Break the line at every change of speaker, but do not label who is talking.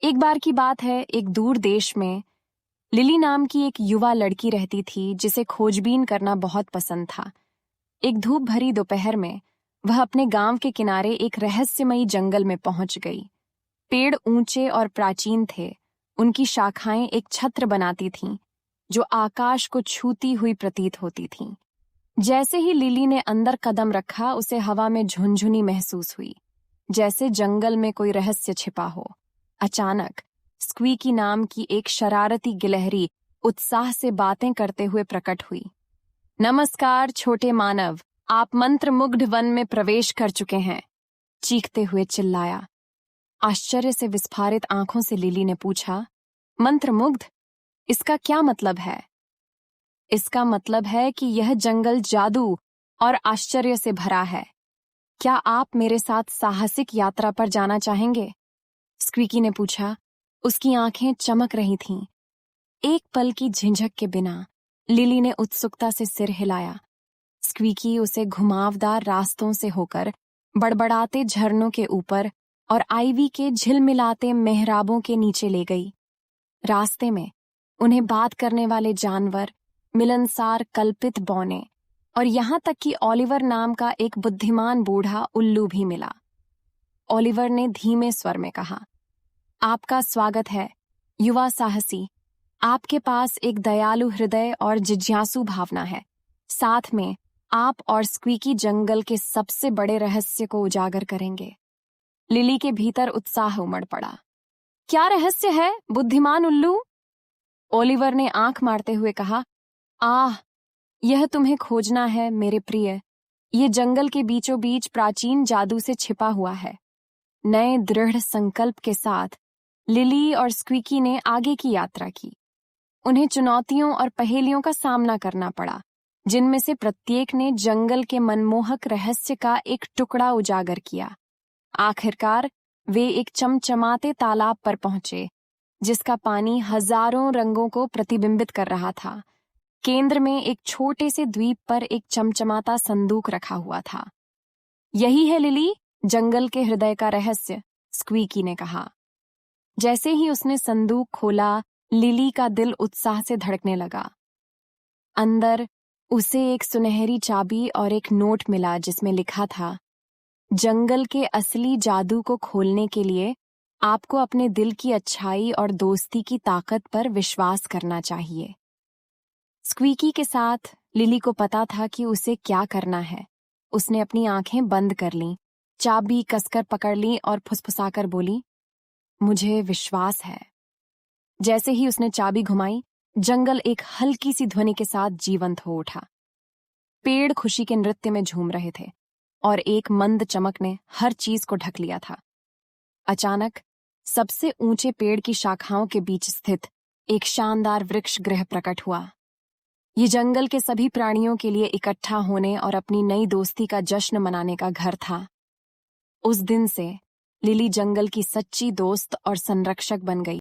एक बार की बात है, एक दूर देश में लिली नाम की एक युवा लड़की रहती थी जिसे खोजबीन करना बहुत पसंद था। एक धूप भरी दोपहर में वह अपने गांव के किनारे एक रहस्यमयी जंगल में पहुंच गई। पेड़ ऊंचे और प्राचीन थे, उनकी शाखाएं एक छत्र बनाती थीं, जो आकाश को छूती हुई प्रतीत होती थीं। जैसे ही लिली ने अंदर कदम रखा, उसे हवा में झुनझुनी महसूस हुई, जैसे जंगल में कोई रहस्य छिपा हो। अचानक स्क्वीकी नाम की एक शरारती गिलहरी उत्साह से बातें करते हुए प्रकट हुई। नमस्कार छोटे मानव, आप मंत्रमुग्ध वन में प्रवेश कर चुके हैं, चीखते हुए चिल्लाया। आश्चर्य से विस्फारित आंखों से लिली ने पूछा, मंत्रमुग्ध, इसका क्या मतलब है? इसका मतलब है कि यह जंगल जादू और आश्चर्य से भरा है। क्या आप मेरे साथ साहसिक यात्रा पर जाना चाहेंगे? स्क्वीकी ने पूछा। उसकी आंखें चमक रही थीं। एक पल की झिझक के बिना लिली ने उत्सुकता से सिर हिलाया। स्क्वीकी उसे घुमावदार रास्तों से होकर, बड़बड़ाते झरनों के ऊपर और आईवी के झिलमिलाते मेहराबों के नीचे ले गई। रास्ते में उन्हें बात करने वाले जानवर, मिलनसार कल्पित बौने और यहाँ तक कि ओलिवर नाम का एक बुद्धिमान बूढ़ा उल्लू भी मिला। ओलिवर ने धीमे स्वर में कहा, आपका स्वागत है युवा साहसी। आपके पास एक दयालु हृदय और जिज्ञासु भावना है। साथ में आप और स्क्वीकी जंगल के सबसे बड़े रहस्य को उजागर करेंगे। लिली के भीतर उत्साह उमड़ पड़ा। क्या रहस्य है बुद्धिमान उल्लू? ओलिवर ने आंख मारते हुए कहा, यह तुम्हें खोजना है मेरे प्रिय। ये जंगल के बीचों बीच प्राचीन जादू से छिपा हुआ है। नए दृढ़ संकल्प के साथ लिली और स्क्वीकी ने आगे की यात्रा की। उन्हें चुनौतियों और पहेलियों का सामना करना पड़ा, जिनमें से प्रत्येक ने जंगल के मनमोहक रहस्य का एक टुकड़ा उजागर किया। आखिरकार वे एक चमचमाते तालाब पर पहुंचे, जिसका पानी हजारों रंगों को प्रतिबिंबित कर रहा था। केंद्र में एक छोटे से द्वीप पर एक चमचमाता संदूक रखा हुआ था। यही है लिली, जंगल के हृदय का रहस्य, स्क्वीकी ने कहा। जैसे ही उसने संदूक खोला, लिली का दिल उत्साह से धड़कने लगा। अंदर उसे एक सुनहरी चाबी और एक नोट मिला, जिसमें लिखा था, जंगल के असली जादू को खोलने के लिए आपको अपने दिल की अच्छाई और दोस्ती की ताकत पर विश्वास करना चाहिए। स्क्वीकी के साथ लिली को पता था कि उसे क्या करना है। उसने अपनी आंखें बंद कर लीं, चाबी कसकर पकड़ ली और फुसफुसाकर बोली, मुझे विश्वास है। जैसे ही उसने चाबी घुमाई, जंगल एक हल्की सी ध्वनि के साथ जीवंत हो उठा। पेड़ खुशी के नृत्य में झूम रहे थे और एक मंद चमक ने हर चीज को ढक लिया था। अचानक सबसे ऊंचे पेड़ की शाखाओं के बीच स्थित एक शानदार वृक्ष गृह प्रकट हुआ। ये जंगल के सभी प्राणियों के लिए इकट्ठा होने और अपनी नई दोस्ती का जश्न मनाने का घर था। उस दिन से लिली जंगल की सच्ची दोस्त और संरक्षक बन गई।